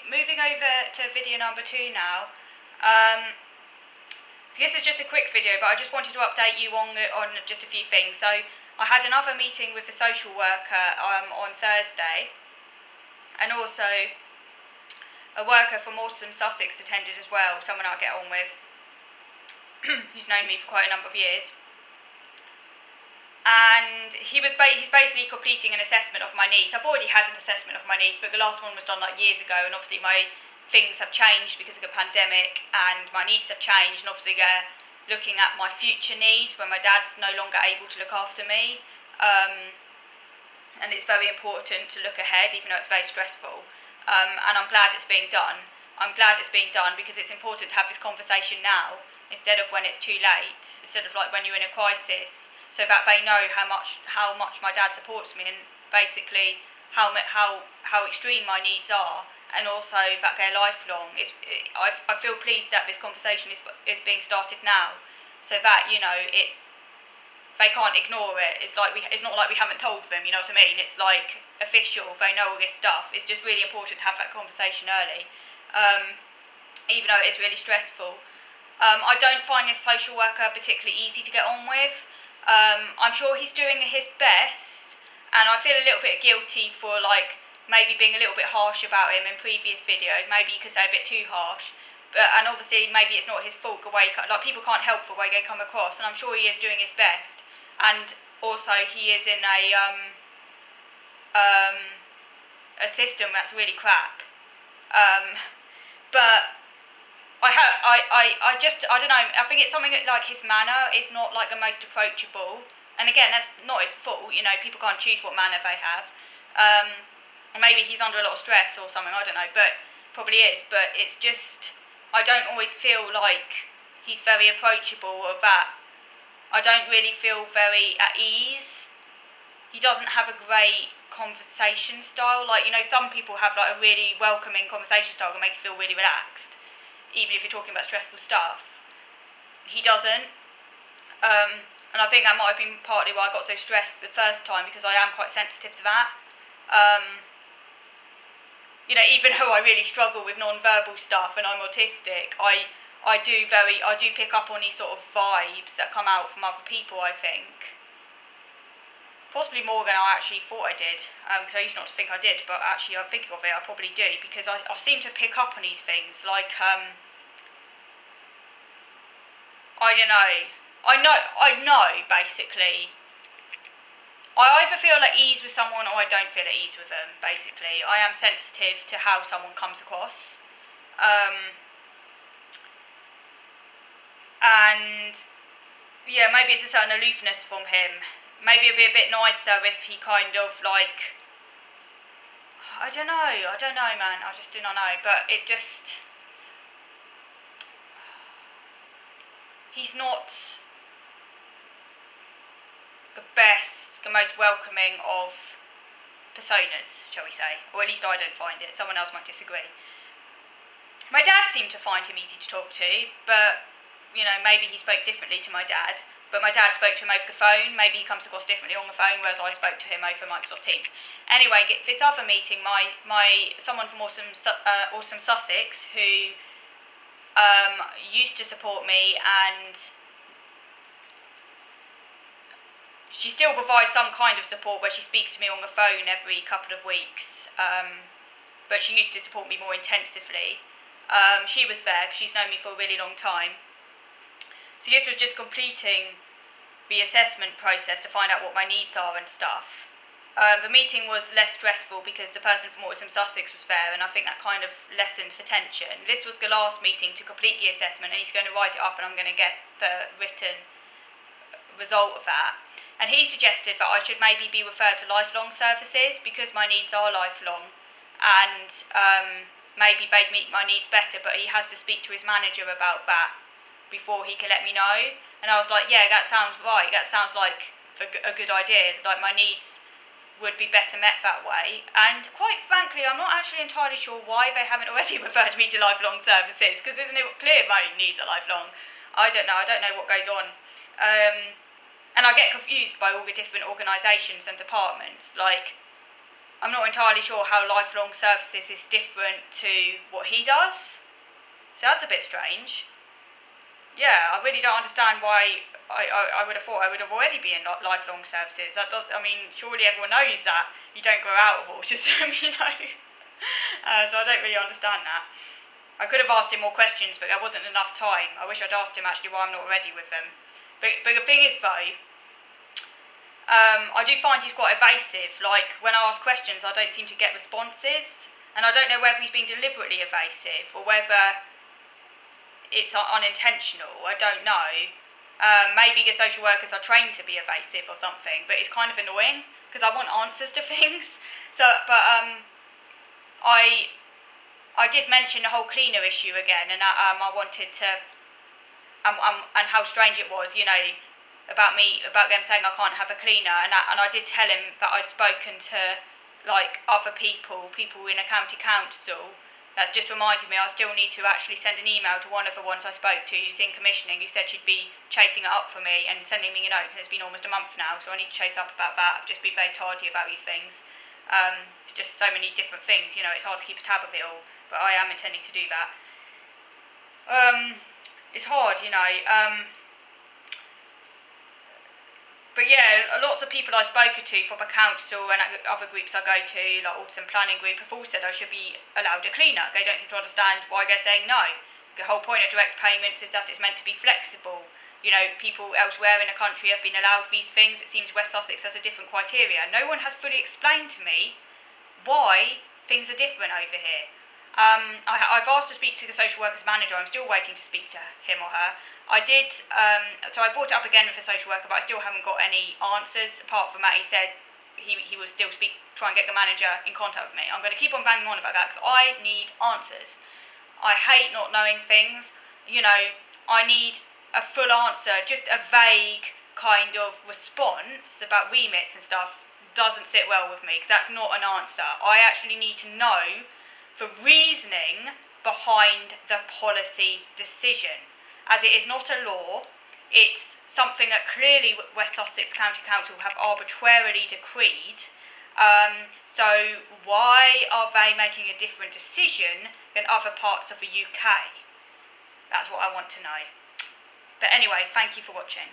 moving over to video number 2 now. So this is just a quick video, but I just wanted to update you on just a few things. So I had another meeting with a social worker on Thursday, and also a worker from Autism Sussex attended as well, someone I get on with, who's known me for quite a number of years. And he's basically completing an assessment of my needs. I've already had an assessment of my needs, but the last one was done like years ago, and obviously my things have changed because of the pandemic, and my needs have changed, and obviously they're looking at my future needs when my dad's no longer able to look after me. And it's very important to look ahead, even though it's very stressful. And I'm glad it's being done. I'm glad it's being done because it's important to have this conversation now instead of when it's too late, instead of like when you're in a crisis, so that they know how much my dad supports me, and basically how extreme my needs are, and also that they're lifelong. I feel pleased that this conversation is being started now, so that they can't ignore it. It's not like we haven't told them, you know what I mean? It's like official, they know all this stuff. It's just really important to have that conversation early, even though it is really stressful. I don't find this social worker particularly easy to get on with. I'm sure he's doing his best, and I feel a little bit guilty for maybe being a little bit harsh about him in previous videos. Maybe you could say a bit too harsh, and obviously maybe it's not his fault the way people can't help the way they come across, and I'm sure he is doing his best. And also he is in a system that's really crap. But I don't know, I think it's something like his manner is not like the most approachable, and again, that's not his fault, people can't choose what manner they have. Or maybe he's under a lot of stress or something, I don't know, but probably is, but it's just, I don't always feel like he's very approachable, or that I don't really feel very at ease. He doesn't have a great conversation style, some people have like a really welcoming conversation style that makes you feel really relaxed, even if you're talking about stressful stuff. He doesn't, and I think that might have been partly why I got so stressed the first time, because I am quite sensitive to that. Even though I really struggle with non-verbal stuff and I'm autistic, I do pick up on these sort of vibes that come out from other people, I think. Possibly more than I actually thought I did, because I used not to think I did, but actually I'm thinking of it, I probably do, because I seem to pick up on these things, I don't know. I know, basically. I either feel at ease with someone or I don't feel at ease with them, basically. I am sensitive to how someone comes across. And yeah, maybe it's a certain aloofness from him. Maybe it'd be a bit nicer if he kind of I don't know, man. I just do not know. But it just, he's not the best, the most welcoming of personas, shall we say. Or at least I don't find it. Someone else might disagree. My dad seemed to find him easy to talk to, but maybe he spoke differently to my dad. But my dad spoke to him over the phone. Maybe he comes across differently on the phone, whereas I spoke to him over Microsoft Teams. Anyway, this other meeting, someone from Autism Sussex, who used to support me, and she still provides some kind of support where she speaks to me on the phone every couple of weeks. But she used to support me more intensively. She was there because she's known me for a really long time. So this was just completing the assessment process to find out what my needs are and stuff. The meeting was less stressful because the person from Autism Sussex was there, and I think that kind of lessened the tension. This was the last meeting to complete the assessment, and he's going to write it up, and I'm going to get the written result of that. And he suggested that I should maybe be referred to lifelong services because my needs are lifelong, and maybe they'd meet my needs better, but he has to speak to his manager about that before he can let me know. And I was like, yeah, that sounds right, that sounds like a good idea, like my needs would be better met that way. And quite frankly, I'm not actually entirely sure why they haven't already referred me to lifelong services, because isn't it clear my needs are lifelong? I don't know what goes on. And I get confused by all the different organisations and departments. I'm not entirely sure how lifelong services is different to what he does. So that's a bit strange. Yeah, I really don't understand why I would have thought I would have already been in lifelong services. I mean, surely everyone knows that you don't grow out of autism, you know. So I don't really understand that. I could have asked him more questions, but there wasn't enough time. I wish I'd asked him actually why I'm not already with them. But the thing is, though, I do find he's quite evasive. Like, when I ask questions, I don't seem to get responses. And I don't know whether he's being deliberately evasive or whether it's unintentional. I don't know. Maybe the social workers are trained to be evasive or something, but it's kind of annoying because I want answers to things. So, but I did mention the whole cleaner issue again, and I wanted to, and how strange it was, you know, about them saying I can't have a cleaner, and I did tell him that I'd spoken to like other people in a county council. That's just reminded me I still need to actually send an email to one of the ones I spoke to who's in commissioning, who said she'd be chasing it up for me and sending me notes, and it's been almost a month now, so I need to chase up about that. I've just been very tardy about these things. It's just so many different things, you know, it's hard to keep a tab of it all, but I am intending to do that. It's hard, you know. But yeah, lots of people I've spoken to from the council and other groups I go to, like Autism Planning Group, have all said I should be allowed a cleaner. They don't seem to understand why they're saying no. The whole point of direct payments is that it's meant to be flexible. You know, people elsewhere in the country have been allowed these things. It seems West Sussex has a different criteria. No one has fully explained to me why things are different over here. I've asked to speak to the social workers manager. I'm still waiting to speak to him or her. I did, so I brought it up again with the social worker, but I still haven't got any answers. Apart from that, he said he will still try and get the manager in contact with me. I'm going to keep on banging on about that because I need answers. I hate not knowing things. You know, I need a full answer. Just a vague kind of response about remits and stuff doesn't sit well with me because that's not an answer. I actually need to know the reasoning behind the policy decision. As it is not a law, it's something that clearly West Sussex County Council have arbitrarily decreed. So why are they making a different decision than other parts of the UK? That's what I want to know. But anyway, thank you for watching.